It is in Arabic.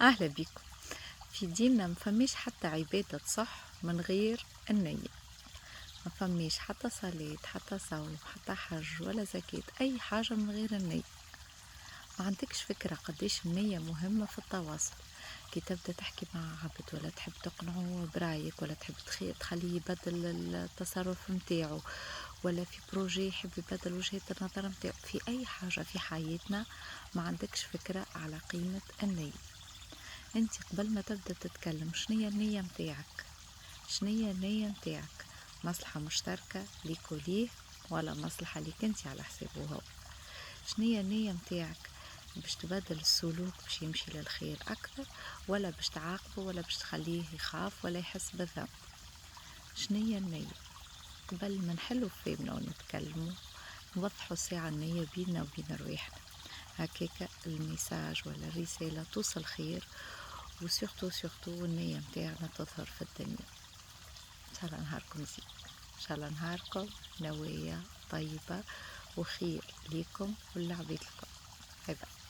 أهلا بيكم. في ديننا مفميش حتى عبادة صح من غير النية. مفميش حتى صلاة حتى صوم حتى حج ولا زكاة، أي حاجة من غير النية. ما عندكش فكرة قديش النية مهمة في التواصل. كي تبدأ تحكي مع عبد ولا تحب تقنعه برأيك ولا تحب تخليه يبدل التصرف متاعه، ولا في بروجي يحب يبدل وجهة النظر متاعه في أي حاجة في حياتنا، ما عندكش فكرة على قيمة النية. انت قبل ما تبدأ تتكلم شنية النية متاعك؟ شنية النية متاعك؟ مصلحة مشتركة ليك وليه، ولا مصلحة ليك انت على حسابه هو؟ شنية النية متاعك؟ باش تبدل السلوك باش يمشي للخير أكثر، ولا باش تعاقبه، ولا باش تخليه يخاف ولا يحس بالذنب؟ شنية النية؟ قبل ما نحلو فينا ونتكلموا نوضحوا ساعة النية بيننا وبين رواحنا، هكاك الميساج ولا الرسالة توصل خير، وسيرتو النية متاعنا تظهر في الدنيا. إن شاء الله نهاركم زين، إن شاء الله نهاركم نوايا طيبة وخير ليكم ولعبيد لكم. باي باي.